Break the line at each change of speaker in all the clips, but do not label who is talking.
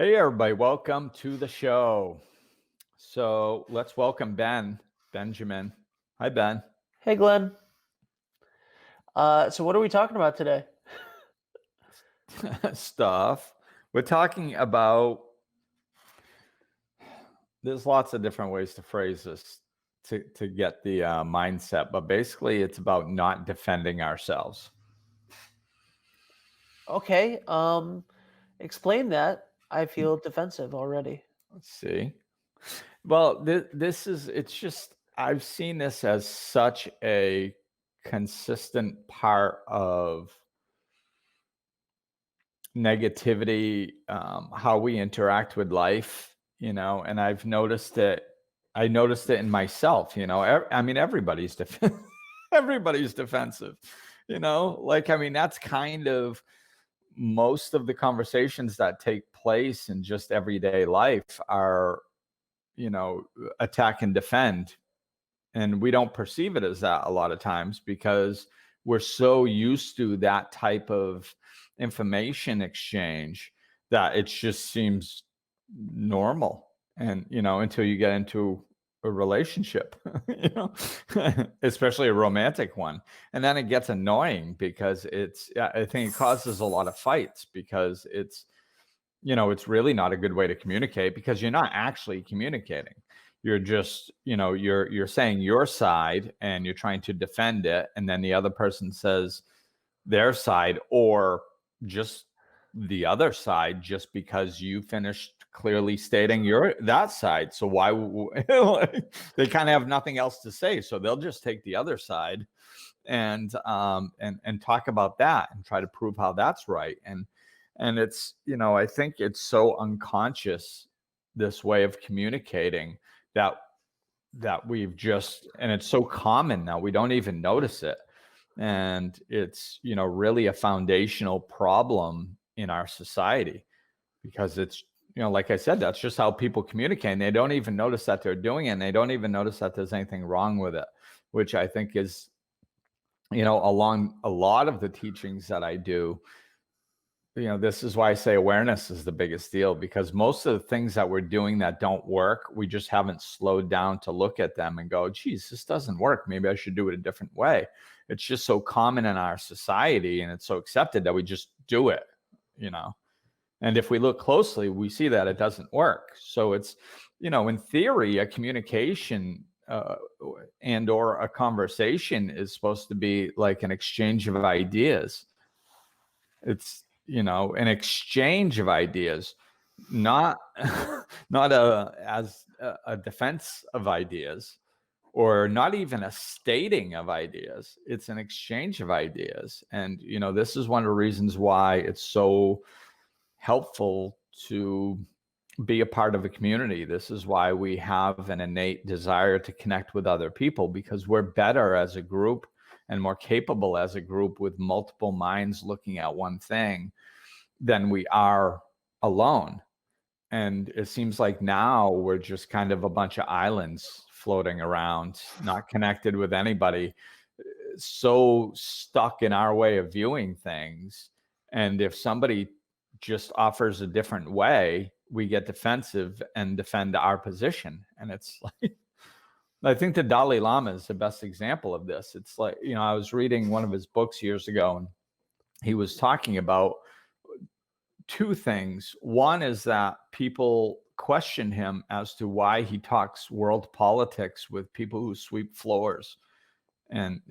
Hey, everybody, welcome to the show. So let's welcome Benjamin. Hi, Ben.
Hey Glenn. So what are we talking about today?
Stuff. We're talking about, there's lots of different ways to phrase this to get the mindset, but basically it's about not defending ourselves.
Okay, explain that. I feel defensive already.
Let's see. Well, it's just, I've seen this as such a consistent part of negativity, how we interact with life, and I noticed it in myself, I mean, everybody's defensive, like, I mean, that's kind of most of the conversations that take place in just everyday life are, you know, attack and defend. And we don't perceive it as that a lot of times because we're so used to that type of information exchange that it just seems normal. And, until you get into a relationship, especially a romantic one. And then it gets annoying because I think it causes a lot of fights because it's really not a good way to communicate because you're not actually communicating. You're just, you're saying your side and you're trying to defend it, and then the other person says their side, or just the other side, just because you finished clearly stating your that side. So why they kind of have nothing else to say, so they'll just take the other side and talk about that and try to prove how that's right. And it's, I think it's so unconscious, this way of communicating, that we've just, and it's so common now we don't even notice it. And it's, really a foundational problem in our society because it's, like I said, that's just how people communicate, and they don't even notice that they're doing it, and they don't even notice that there's anything wrong with it, which I think is, along a lot of the teachings that I do. This is why I say awareness is the biggest deal, because most of the things that we're doing that don't work, we just haven't slowed down to look at them and go, geez, this doesn't work. Maybe I should do it a different way. It's just so common in our society and it's so accepted that we just do it, you know. And if we look closely, we see that it doesn't work. So it's, in theory, a communication and or a conversation is supposed to be like an exchange of ideas. It's, an exchange of ideas, not not a defense of ideas, or not even a stating of ideas. It's an exchange of ideas. And this is one of the reasons why it's so helpful to be a part of a community. This is why we have an innate desire to connect with other people, because we're better as a group and more capable as a group with multiple minds looking at one thing than we are alone. And it seems like now we're just kind of a bunch of islands floating around, not connected with anybody, so stuck in our way of viewing things. And if somebody just offers a different way, we get defensive and defend our position. And it's like, I think the Dalai Lama is the best example of this. It's like, I was reading one of his books years ago, and he was talking about two things. One is that people question him as to why he talks world politics with people who sweep floors, and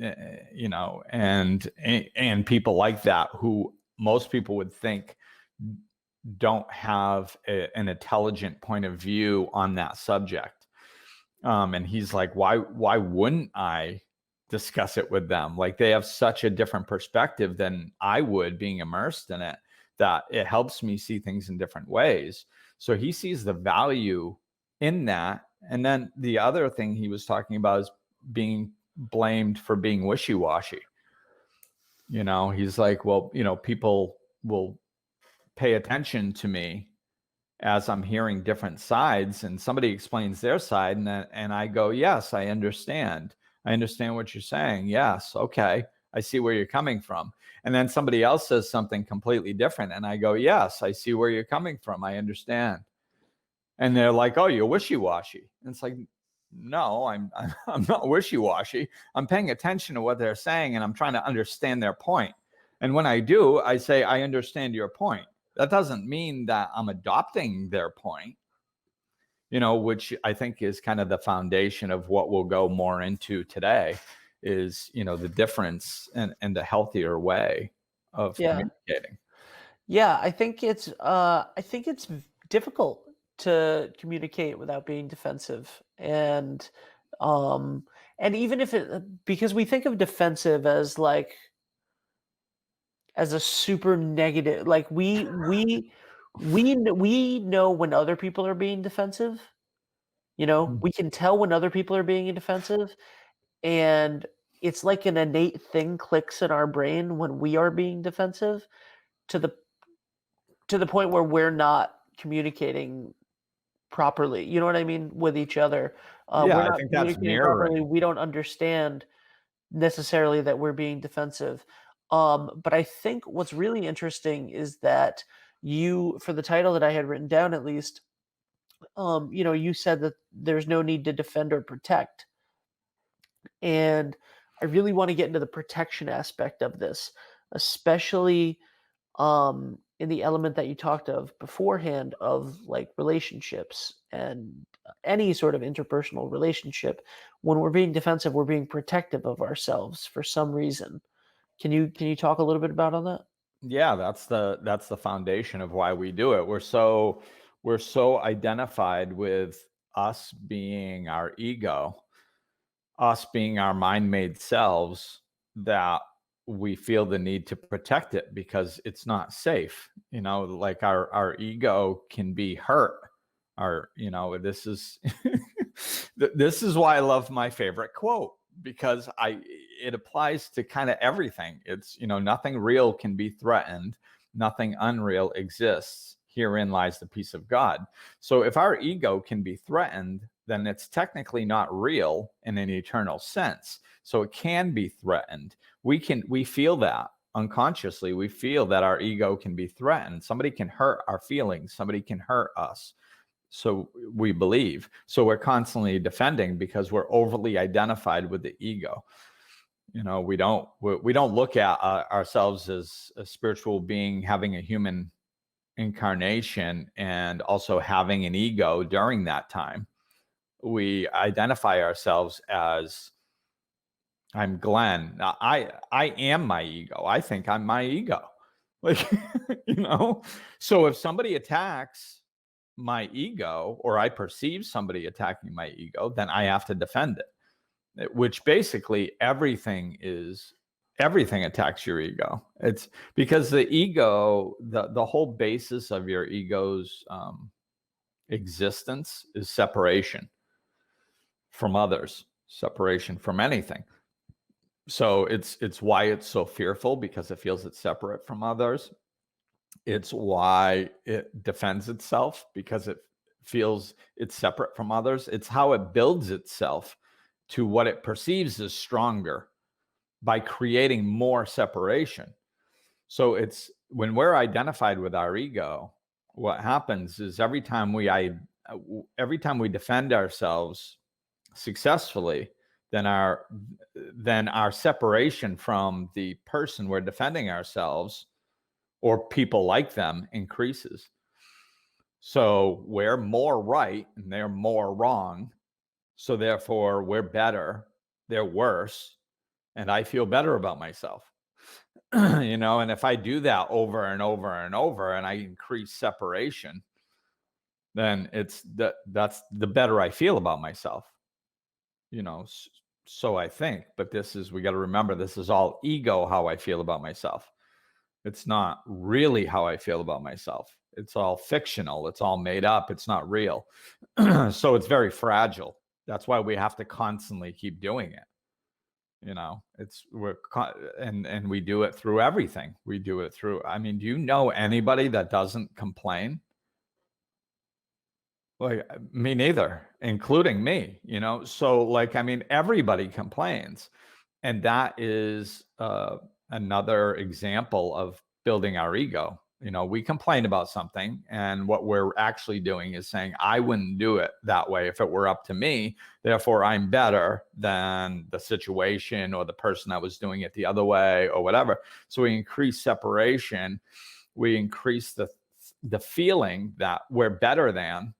and people like that, who most people would think don't have an intelligent point of view on that subject. And he's like, why wouldn't I discuss it with them? Like, they have such a different perspective than I would, being immersed in it, that it helps me see things in different ways. So he sees the value in that. And then the other thing he was talking about is being blamed for being wishy-washy. He's like, well, people will pay attention to me as I'm hearing different sides, and somebody explains their side, and I go, yes, I understand what you're saying. Yes, okay, I see where you're coming from. And then somebody else says something completely different. And I go, yes, I see where you're coming from. I understand. And they're like, oh, you're wishy-washy. And it's like, no, I'm not wishy-washy. I'm paying attention to what they're saying, and I'm trying to understand their point. And when I do, I say, I understand your point. That doesn't mean that I'm adopting their point, which I think is kind of the foundation of what we'll go more into today is, the difference and the healthier way of
Yeah.
communicating.
Yeah, I think it's difficult to communicate without being defensive. Um and even if because we think of defensive as like as a super negative, like we know when other people are being defensive,
Mm.
we can tell when other people are being defensive, and it's like an innate thing clicks in our brain when we are being defensive, to the point where we're not communicating properly. You know what I mean? With each other,
Yeah,
we're
I
not
think that's
communicating properly.
mirroring.
We don't understand necessarily that we're being defensive. But I think what's really interesting is that for the title that I had written down at least, you said that there's no need to defend or protect. And I really want to get into the protection aspect of this, especially in the element that you talked of beforehand of like relationships and any sort of interpersonal relationship. When we're being defensive, we're being protective of ourselves for some reason. Can you talk a little bit about on that?
Yeah, that's the foundation of why we do it. We're so identified with us being our ego, us being our mind-made selves, that we feel the need to protect it because it's not safe. Like our ego can be hurt. This is this is why I love my favorite quote, because it applies to kind of everything. It's, nothing real can be threatened, nothing unreal exists. Herein lies the peace of God. So if our ego can be threatened, then it's technically not real in an eternal sense. So it can be threatened. We feel that unconsciously. We feel that our ego can be threatened. Somebody can hurt our feelings. Somebody can hurt us. So we believe. So we're constantly defending because we're overly identified with the ego. We don't look at ourselves as a spiritual being having a human incarnation and also having an ego during that time. We identify ourselves as, I'm Glenn. I am my ego. I think I'm my ego. Like, so if somebody attacks my ego, or I perceive somebody attacking my ego, then I have to defend it. Which basically everything attacks your ego. It's because the ego, the whole basis of your ego's existence is separation from others, separation from anything. So it's why it's so fearful, because it feels it's separate from others. It's why it defends itself, because it feels it's separate from others. It's how it builds itself to what it perceives as stronger by creating more separation. So it's when we're identified with our ego, what happens is every time we defend ourselves successfully, then our separation from the person we're defending ourselves or people like them increases. So we're more right and they're more wrong. So therefore, we're better, they're worse, and I feel better about myself. And if I do that over and over and over and I increase separation, then that's the better I feel about myself. So I think, but we got to remember, this is all ego, how I feel about myself. It's not really how I feel about myself. It's all fictional. It's all made up. It's not real. So it's very fragile. That's why we have to constantly keep doing it. And we do it through everything. We do it through, I mean, do you know anybody that doesn't complain? Like, me neither, including me. So, like, I mean, everybody complains. And that is another example of building our ego. We complain about something, and what we're actually doing is saying, I wouldn't do it that way if it were up to me. Therefore, I'm better than the situation or the person that was doing it the other way or whatever. So we increase separation. We increase the feeling that we're better than,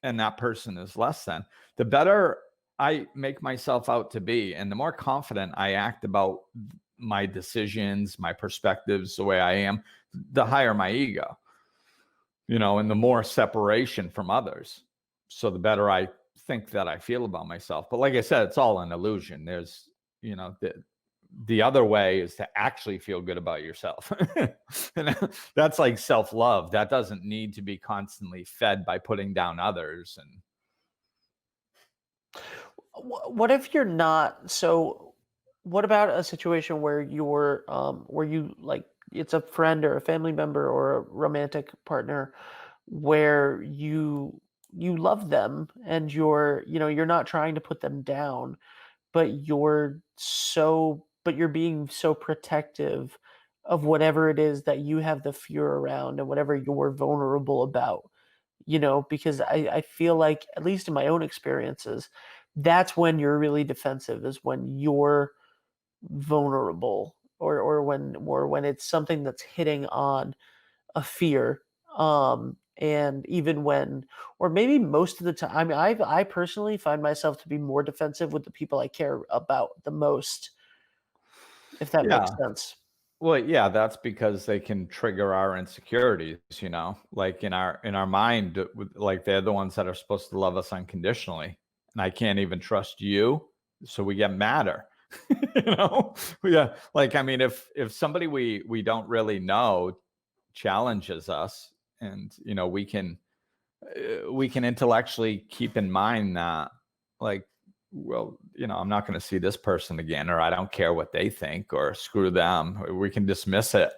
and that person is less than. The better I make myself out to be, and the more confident I act about my decisions, my perspectives, the way I am, the higher my ego, and the more separation from others. So the better I think that I feel about myself. But like I said, it's all an illusion. There's, the other way is to actually feel good about yourself. And that's like self-love. That doesn't need to be constantly fed by putting down others. And
What if you're not? So, what about a situation where where you like it's a friend or a family member or a romantic partner where you love them and you're not trying to put them down, but you're being so protective of whatever it is that you have the fear around and whatever you're vulnerable about, because I feel like, at least in my own experiences, that's when you're really defensive, is when you're vulnerable, or when it's something that's hitting on a fear. And even when, or maybe most of the time, I mean, I personally find myself to be more defensive with the people I care about the most, if that makes
yeah,
sense.
well, yeah, that's because they can trigger our insecurities, like in our mind, like they're the ones that are supposed to love us unconditionally. And I can't even trust you, so we get madder. you know? Yeah. Like, I mean, if somebody we don't really know challenges us, and we can intellectually keep in mind that, like, well, I'm not going to see this person again, or I don't care what they think, or screw them. We can dismiss it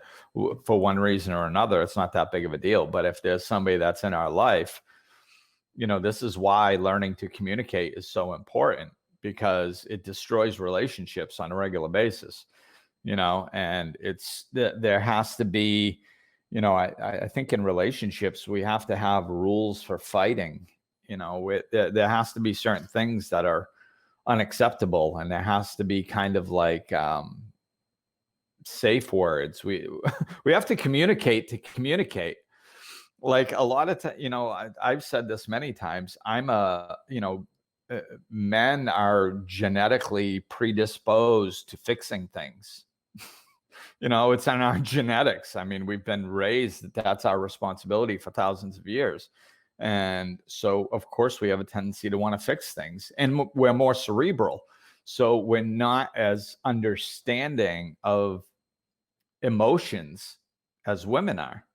for one reason or another. It's not that big of a deal. But if there's somebody that's in our life, this is why learning to communicate is so important, because it destroys relationships on a regular basis. And there has to be, I think in relationships, we have to have rules for fighting. There has to be certain things that are unacceptable, and there has to be kind of like safe words. We have to communicate. Like a lot of times, I've said this many times. Men are genetically predisposed to fixing things. It's in our genetics. I mean, we've been raised that that's our responsibility for thousands of years. And so, of course, we have a tendency to want to fix things, and we're more cerebral. So we're not as understanding of emotions as women are,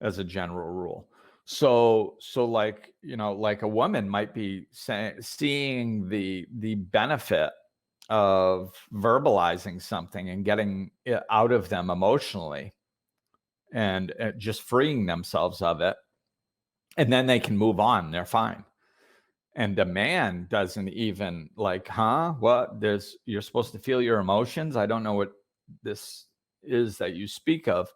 as a general rule. So like a woman might be seeing the benefit of verbalizing something and getting it out of them emotionally, and just freeing themselves of it, and then they can move on. They're fine. And the man doesn't even, like, what? You're supposed to feel your emotions. I don't know what this is that you speak of.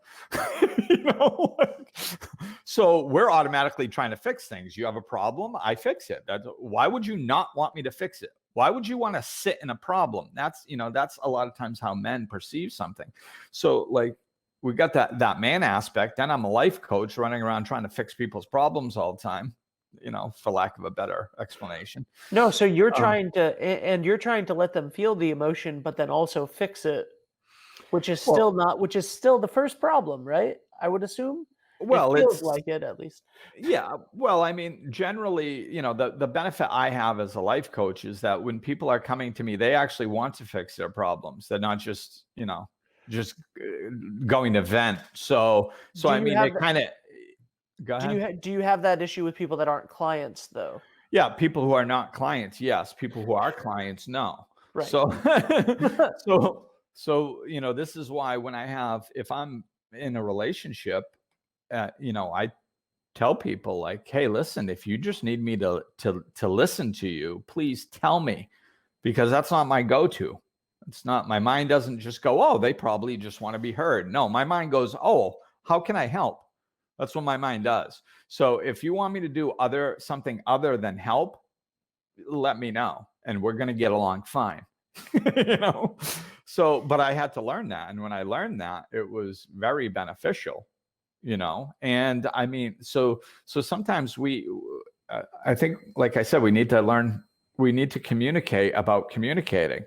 So we're automatically trying to fix things. You have a problem, I fix it. Why would you not want me to fix it? Why would you want to sit in a problem? That's a lot of times how men perceive something. So, like, we got that man aspect. Then I'm a life coach running around trying to fix people's problems all the time, for lack of a better explanation.
No, so
Um,
you're trying to let them feel the emotion, but then also fix it,
well,
which is still the first problem, right? I would assume. It
well,
feels
it's
like it, at least.
yeah. Well, I mean, generally, the benefit I have as a life coach is that when people are coming to me, they actually want to fix their problems. They're not just going to vent. So
Do
I
you
mean,
have
it kind of go ahead.
do you have that issue with people that aren't clients, though?
Yeah, people who are not clients, yes. People who are clients, no.
Right.
So, so this is why if I'm in a relationship, I tell people, like, hey, listen, if you just need me to listen to you, please tell me, because that's not my go-to. It's not, my mind doesn't just go, oh, they probably just want to be heard. No, my mind goes, oh, how can I help? That's what my mind does. So if you want me to do something other than help, let me know, and we're going to get along fine. you know so but I had to learn that, and when I learned that, it was very beneficial. And I mean, so sometimes I think, like I said, we need to learn, we need to communicate about communicating.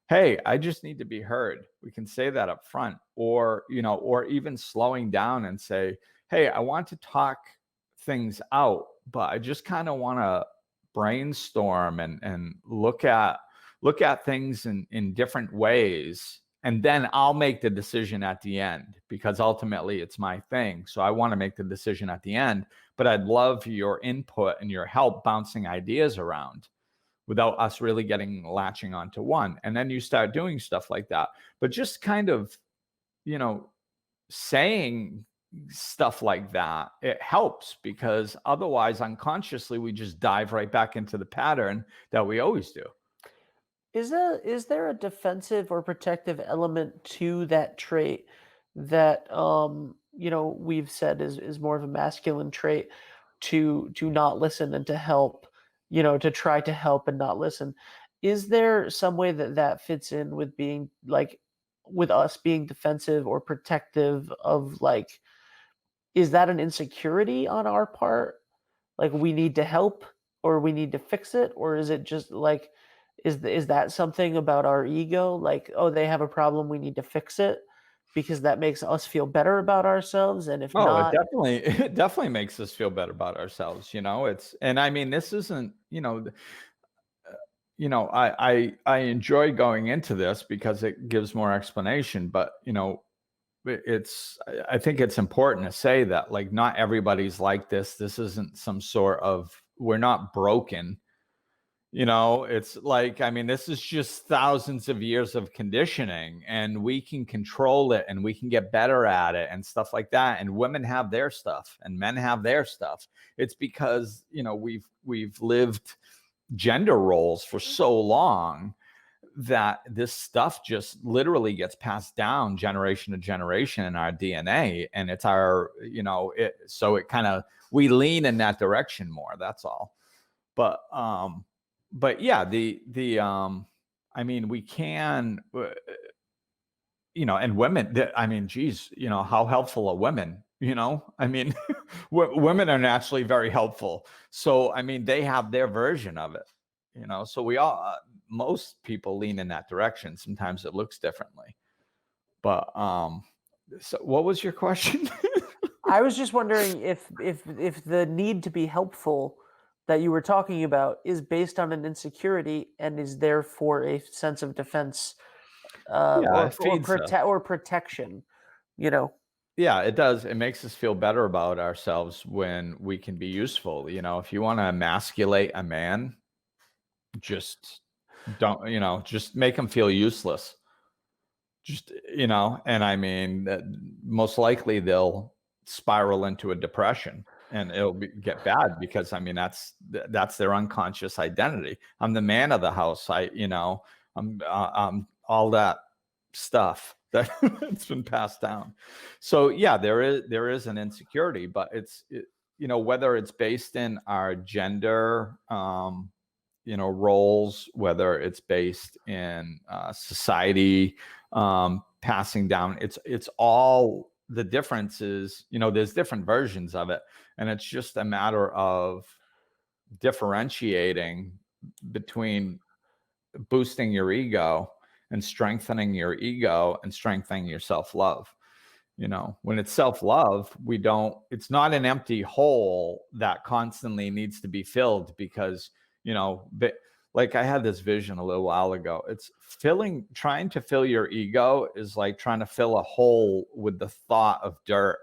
Hey, I just need to be heard. We can say that up front, or even slowing down and say, hey, I want to talk things out, but I just kind of want to brainstorm and look at things in different ways. And then I'll make the decision at the end, because ultimately it's my thing. So I want to make the decision at the end, but I'd love your input and your help bouncing ideas around without us really latching onto one. And then you start doing stuff like that. But just kind of, saying stuff like that, it helps, because otherwise unconsciously we just dive right back into the pattern that we always do.
Is there a defensive or protective element to that trait that we've said is more of a masculine trait, to not listen and to help, to try to help and not listen? Is there some way that that fits in with being like, with us being defensive or protective of, like, is that an insecurity on our part? Like, we need to help, or we need to fix it? Or is it just like, is that something about our ego? Like, oh, they have a problem, we need to fix it because that makes us feel better about ourselves. And if
Oh, it
not,
definitely it definitely makes us feel better about ourselves. It's, and I mean, this isn't, I enjoy going into this because it gives more explanation, but I think it's important to say that, like, not everybody's like this. This isn't some sort of, we're not broken. It's like, I mean, this is just thousands of years of conditioning, and we can control it and we can get better at it and stuff like that. And women have their stuff and men have their stuff. It's because, we've lived gender roles for so long that this stuff just literally gets passed down generation to generation in our DNA. And it's so it kind of, we lean in that direction more. That's all. But yeah, I mean, we can, and women, I mean, geez, how helpful are women? I mean, women are naturally very helpful. So, I mean, they have their version of it, so most people lean in that direction. Sometimes it looks differently. But, so what was your question?
I was just wondering if the need to be helpful that you were talking about is based on an insecurity and is therefore a sense of defense,
Yeah, it
or
feeds us.
protection. You know,
Yeah, it does. It makes us feel better about ourselves when we can be useful. If you want to emasculate a man, just don't, just make him feel useless. Just, and I mean, most likely they'll spiral into a depression, and get bad, because I mean, that's their unconscious identity. I'm the man of the house. I'm all that stuff that it's been passed down. So yeah, there is an insecurity, but whether it's based in our gender, roles, whether it's based in society, passing down, it's all, the difference is, there's different versions of it, and it's just a matter of differentiating between boosting your ego and strengthening your ego and strengthening your self-love. When it's self-love, it's not an empty hole that constantly needs to be filled, because but like, I had this vision a little while ago. Trying to fill your ego is like trying to fill a hole with the thought of dirt.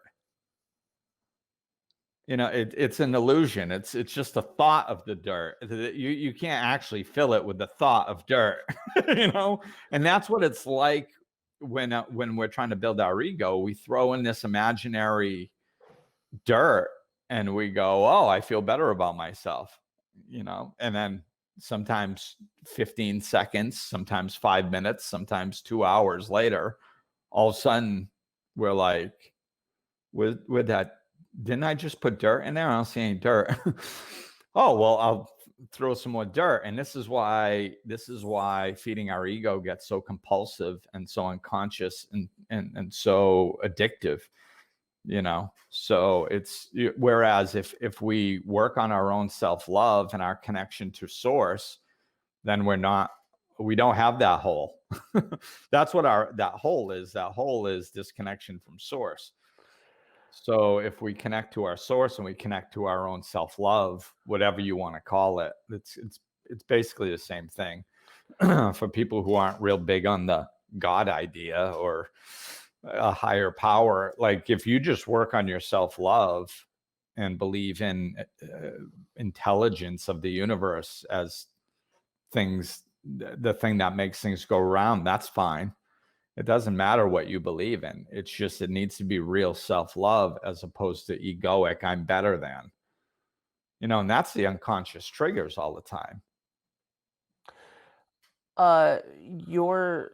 It's an illusion. It's just a thought of the dirt. You can't actually fill it with the thought of dirt. And that's what it's like when we're trying to build our ego. We throw in this imaginary dirt, and we go, oh, I feel better about myself. And then sometimes 15 seconds, sometimes 5 minutes, sometimes 2 hours later, all of a sudden we're like, with that, didn't I just put dirt in there? I don't see any dirt. Oh, well, I'll throw some more dirt. And this is why feeding our ego gets so compulsive and so unconscious and so addictive, so whereas if we work on our own self-love and our connection to source, then we don't have that hole. That's what that hole is. That hole is disconnection from source. So if we connect to our source and we connect to our own self-love, whatever you want to call it, it's basically the same thing. For people who aren't real big on the God idea or a higher power, like if you just work on your self-love and believe in intelligence of the universe as the thing that makes things go around, that's fine. It doesn't matter what you believe in. It's just, it needs to be real self-love as opposed to egoic, I'm better than. And that's the unconscious triggers all the time.
Your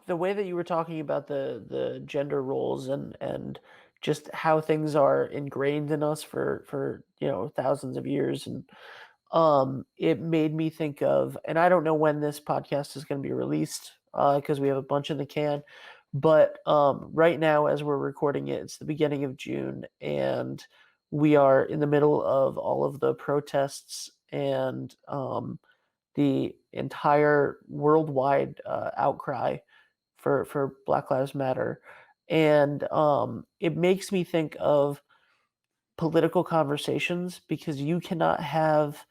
the way that you were talking about the gender roles and just how things are ingrained in us for thousands of years, and it made me think of, and I don't know when this podcast is going to be released because we have a bunch in the can, but right now as we're recording it, it's the beginning of June, and we are in the middle of all of the protests and the entire worldwide outcry for Black Lives Matter, and it makes me think of political conversations, because you cannot have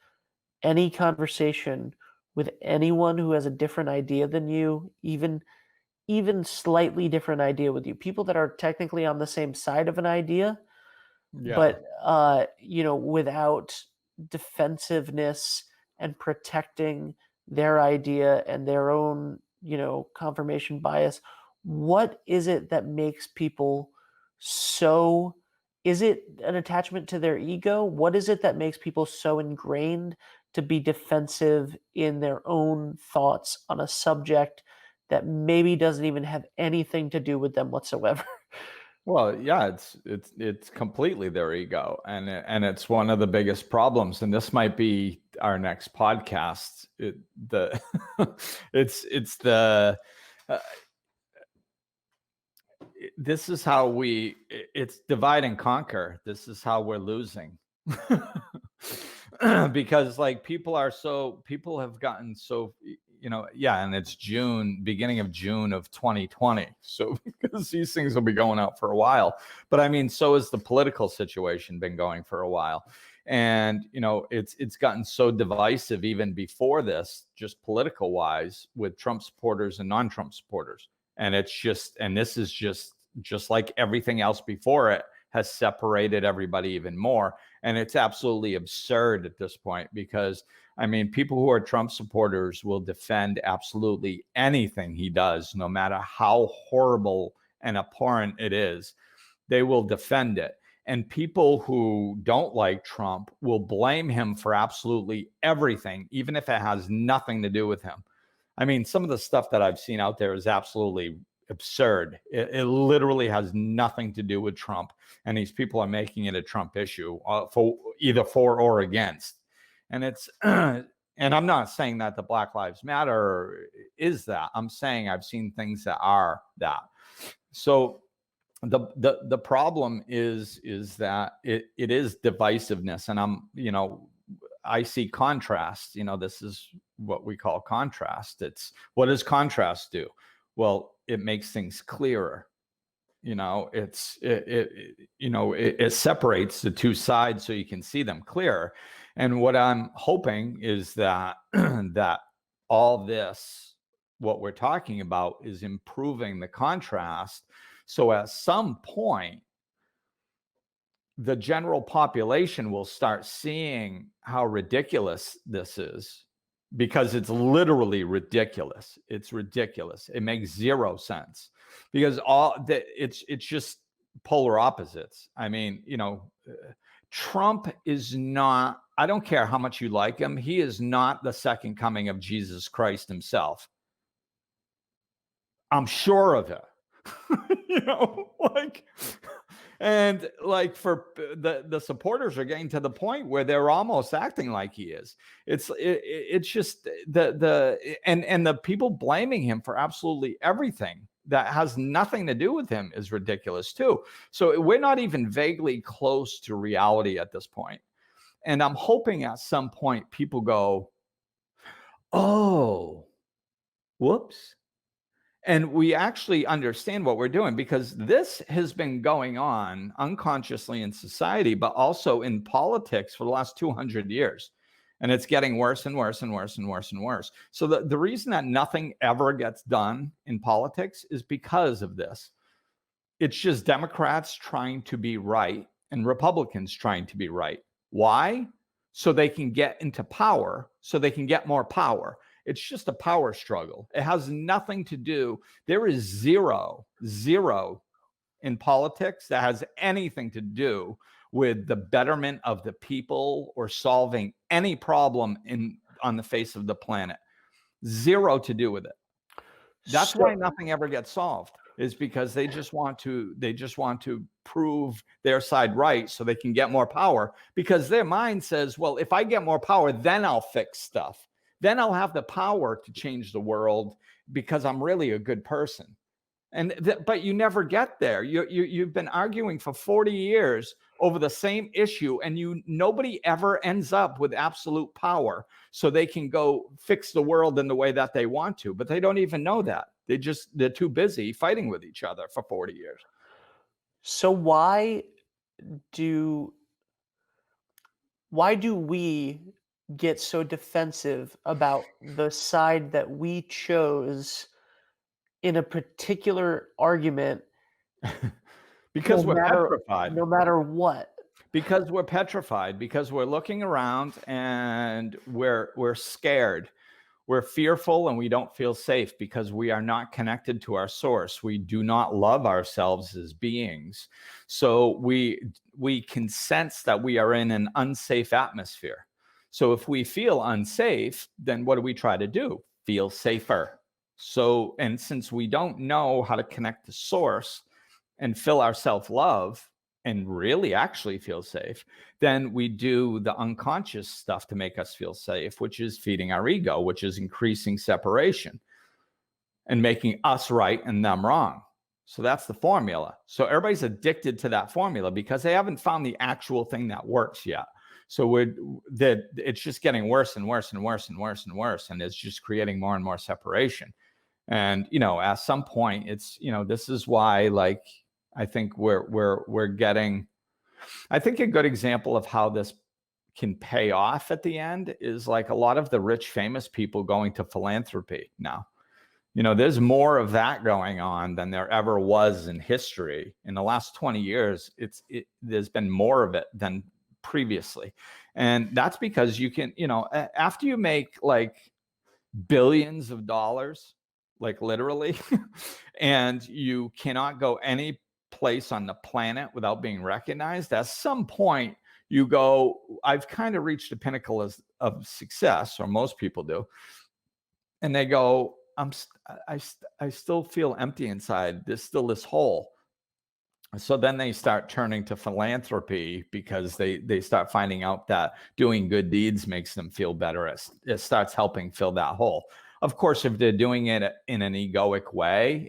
any conversation with anyone who has a different idea than you, even slightly different idea with you. People that are technically on the same side of an idea,
Yeah.
but without defensiveness and protecting their idea and their own confirmation bias. What is it that makes people so, is it an attachment to their ego? What is it that makes people so ingrained to be defensive in their own thoughts on a subject that maybe doesn't even have anything to do with them whatsoever?
Well, yeah, it's completely their ego, and it's one of the biggest problems. And this might be our next podcast. It's the this is how it's divide and conquer. This is how we're losing. Because like people have gotten so, yeah, and it's beginning of June of 2020. So because these things will be going out for a while. But I mean, so has the political situation been going for a while. And it's gotten so divisive even before this, just political wise, with Trump supporters and non-Trump supporters. And this is just like everything else before it has separated everybody even more. And it's absolutely absurd at this point, because I mean, people who are Trump supporters will defend absolutely anything he does, no matter how horrible and abhorrent it is. They will defend it. And people who don't like Trump will blame him for absolutely everything, even if it has nothing to do with him. I mean, some of the stuff that I've seen out there is absolutely absurd. It literally has nothing to do with Trump, and these people are making it a Trump issue for either for or against. And it's and I'm not saying that the Black Lives Matter is that. I'm saying I've seen things that are that. So the problem is that it is divisiveness, and I see contrast. This is what we call contrast. It's, what does contrast do? Well, it makes things clearer. It separates the two sides so you can see them clearer. And what I'm hoping is that that all this, what we're talking about, is improving the contrast. So at some point, the general population will start seeing how ridiculous this is, because it's literally ridiculous. It's ridiculous. It makes zero sense, because it's just polar opposites. I mean, Trump is not I don't care how much you like him. He is not the second coming of Jesus Christ himself. I'm sure of it. Like, and like for the supporters are getting to the point where they're almost acting like he is. It's just and the people blaming him for absolutely everything that has nothing to do with him is ridiculous too. So we're not even vaguely close to reality at this point. And I'm hoping at some point people go, oh, whoops. And we actually understand what we're doing, because this has been going on unconsciously in society, but also in politics for the last 200 years. And it's getting worse and worse and worse and worse and worse. So the reason that nothing ever gets done in politics is because of this. It's just Democrats trying to be right and Republicans trying to be right. Why? So they can get into power, so they can get more power. It's just a power struggle. It has nothing to do. There is zero in politics that has anything to do with the betterment of the people or solving any problem on the face of the planet. Zero to do with it. That's why nothing ever gets solved, is because they just want to prove their side right so they can get more power, because their mind says, well, if I get more power, then I'll fix stuff. Then I'll have the power to change the world because I'm really a good person. But you never get there. You've been arguing for 40 years over the same issue, and nobody ever ends up with absolute power so they can go fix the world in the way that they want to. But they don't even know that. They're too busy fighting with each other for 40 years.
So do why do we get so defensive about the side that we chose in a particular argument,
Because we're petrified.
no matter what?
Because we're petrified, because we're looking around and we're scared. We're fearful and we don't feel safe because we are not connected to our source. We do not love ourselves as beings. So we can sense that we are in an unsafe atmosphere. So if we feel unsafe, then what do we try to do? Feel safer. So, and since we don't know how to connect to source and fill our self-love and really actually feel safe, then we do the unconscious stuff to make us feel safe, which is feeding our ego, which is increasing separation and making us right and them wrong. So that's the formula. So everybody's addicted to that formula because they haven't found the actual thing that works yet. So it's just getting worse and worse and worse and worse and worse, and it's just creating more and more separation. And at some point, it's this is why, like, I think we're getting. I think a good example of how this can pay off at the end is like a lot of the rich, famous people going to philanthropy now. There's more of that going on than there ever was in history. In the last 20 years, there's been more of it than previously. And that's because you can, after you make like billions of dollars, like literally, and you cannot go any place on the planet without being recognized, at some point you go, I've kind of reached the pinnacle of success, or most people do. And they go, I still feel empty inside. There's still this hole. So then they start turning to philanthropy because they start finding out that doing good deeds makes them feel better. It starts helping fill that hole. Of course, if they're doing it in an egoic way,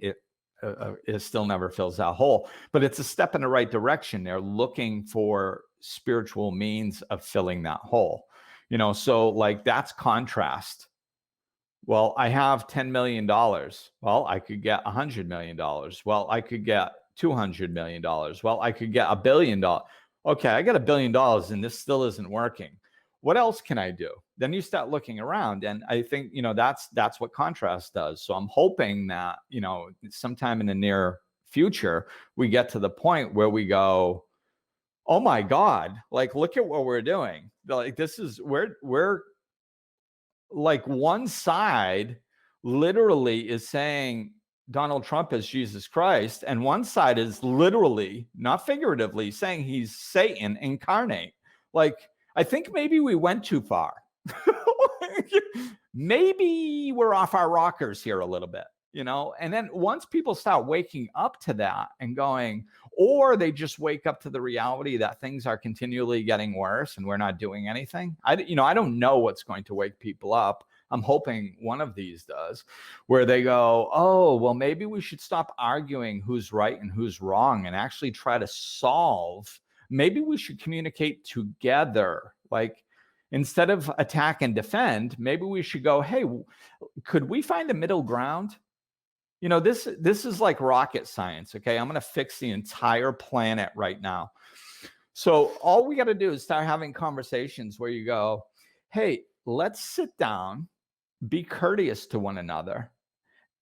it still never fills that hole. But it's a step in the right direction. They're looking for spiritual means of filling that hole. So like that's contrast. Well, I have $10 million. Well, I could get $100 million. Well, I could get $200 million. Well, I could get $1 billion. Okay, I got $1 billion and this still isn't working. What else can I do? Then you start looking around, and I think that's what contrast does. So I'm hoping that sometime in the near future we get to the point where we go, oh my God, like look at what we're doing. Like this is we're like one side literally is saying Donald Trump is Jesus Christ, and one side is literally, not figuratively, saying he's Satan incarnate. Like, I think maybe we went too far. Maybe we're off our rockers here a little bit, you know? And then once people start waking up to that and going, or they just wake up to the reality that things are continually getting worse and we're not doing anything. I don't know what's going to wake people up. I'm hoping one of these does, where they go, oh, well, maybe we should stop arguing who's right and who's wrong and actually try to solve. Maybe we should communicate together. Like, instead of attack and defend, maybe we should go, hey, could we find a middle ground? This is like rocket science. Okay, I'm going to fix the entire planet right now. So all we got to do is start having conversations where you go, hey, let's sit down, be courteous to one another,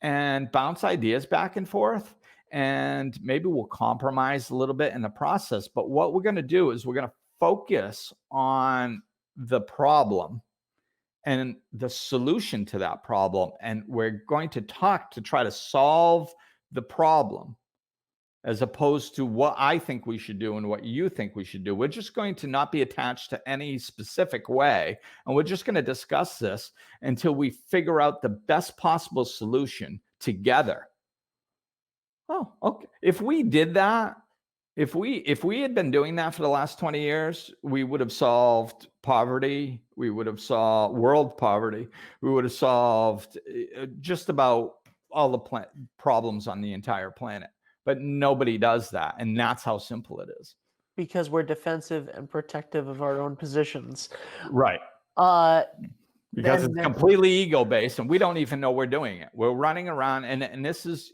and bounce ideas back and forth. And maybe we'll compromise a little bit in the process. But what we're going to do is we're going to focus on the problem and the solution to that problem. And we're going to talk to try to solve the problem, as opposed to what I think we should do and what you think we should do. We're just going to not be attached to any specific way. And we're just going to discuss this until we figure out the best possible solution together. Oh, okay. If we did that, if we had been doing that for the last 20 years, we would have solved poverty. We would have solved world poverty. We would have solved just about all the problems on the entire planet. But nobody does that. And that's how simple it is.
Because we're defensive and protective of our own positions.
Right. Because it's completely ego-based and we don't even know we're doing it. We're running around and this is,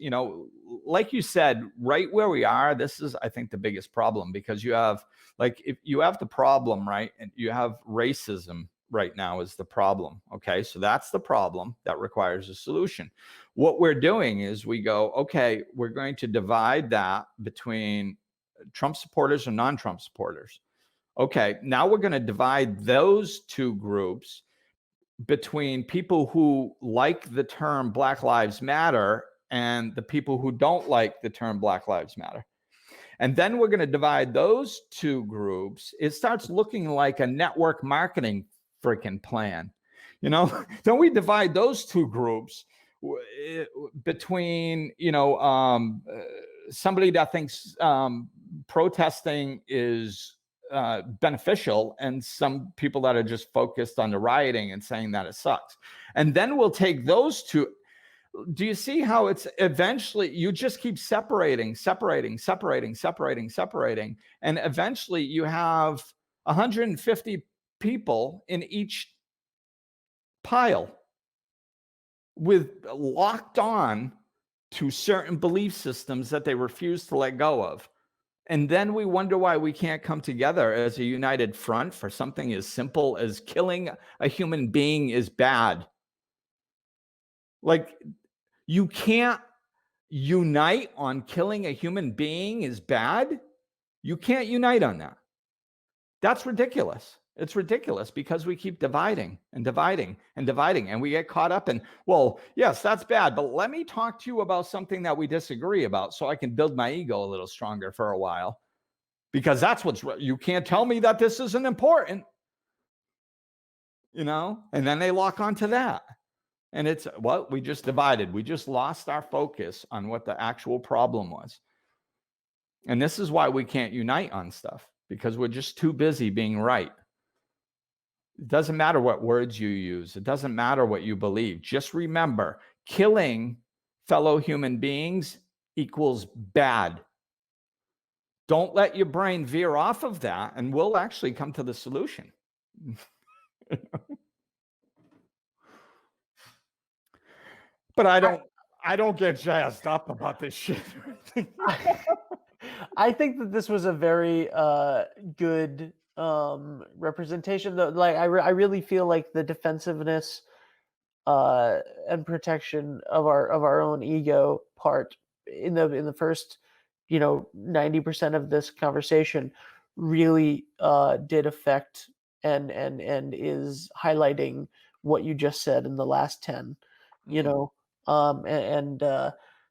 like you said, right where we are, this is, I think, the biggest problem, because you have, like, if you have the problem, right? And you have racism right now is the problem. Okay. So that's the problem that requires a solution. What we're doing is we go, okay, we're going to divide that between Trump supporters and non-Trump supporters. Okay. Now we're going to divide those two groups between people who like the term Black Lives Matter and the people who don't like the term Black Lives Matter. And then we're going to divide those two groups. It starts looking like a network marketing freaking plan. Then we divide those two groups between, somebody that thinks protesting is beneficial and some people that are just focused on the rioting and saying that it sucks. And then we'll take those two. Do you see how it's eventually you just keep separating. And eventually you have 150 people in each pile with locked on to certain belief systems that they refuse to let go of. And then we wonder why we can't come together as a united front for something as simple as killing a human being is bad. Like, you can't unite on killing a human being is bad. You can't unite on that. That's ridiculous. It's ridiculous because we keep dividing and dividing and dividing. And we get caught up in, well, yes, that's bad. But let me talk to you about something that we disagree about so I can build my ego a little stronger for a while. Because that's you can't tell me that this isn't important. And then they lock onto that. And it's, well, we just divided. We just lost our focus on what the actual problem was. And this is why we can't unite on stuff, because we're just too busy being right. It doesn't matter what words you use. It doesn't matter what you believe. Just remember, killing fellow human beings equals bad. Don't let your brain veer off of that, and we'll actually come to the solution. But I don't get jazzed up about this shit.
I think that this was a very good representation. Like, I really feel like the defensiveness and protection of our own ego part in the first 90% of this conversation really did affect and is highlighting what you just said in the last 10.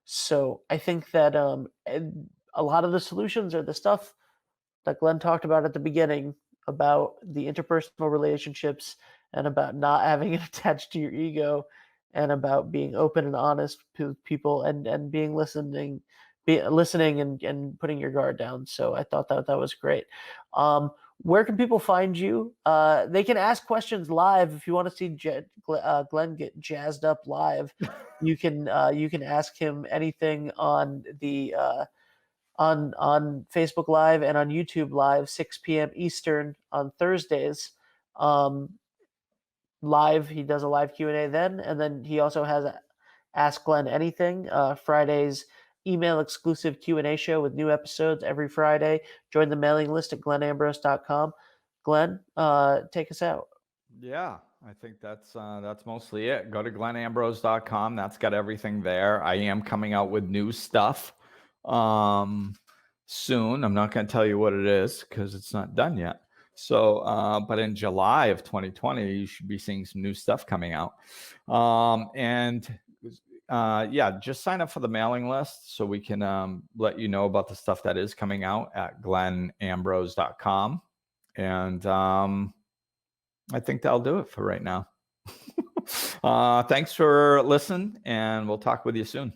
So I think that a lot of the solutions are the stuff that Glenn talked about at the beginning, about the interpersonal relationships and about not having it attached to your ego and about being open and honest to people and being listening and putting your guard down. So I thought that that was great. Where can people find you? They can ask questions live if you want to see Glenn get jazzed up live. You can ask him anything on the on Facebook Live and on YouTube Live, 6 p.m. Eastern on Thursdays. Um, Live, he does a live Q&A then, and then he also has Ask Glenn Anything, Friday's email exclusive Q&A show with new episodes every Friday. Join the mailing list at glennambrose.com. Glenn, take us out.
Yeah, I think that's mostly it. Go to glennambrose.com. That's got everything there. I am coming out with new stuff soon. I'm not going to tell you what it is because it's not done yet. So, but in July of 2020, you should be seeing some new stuff coming out. Yeah, just sign up for the mailing list so we can let you know about the stuff that is coming out at glennambrose.com. And I think that'll do it for right now. Thanks for listening, and we'll talk with you soon.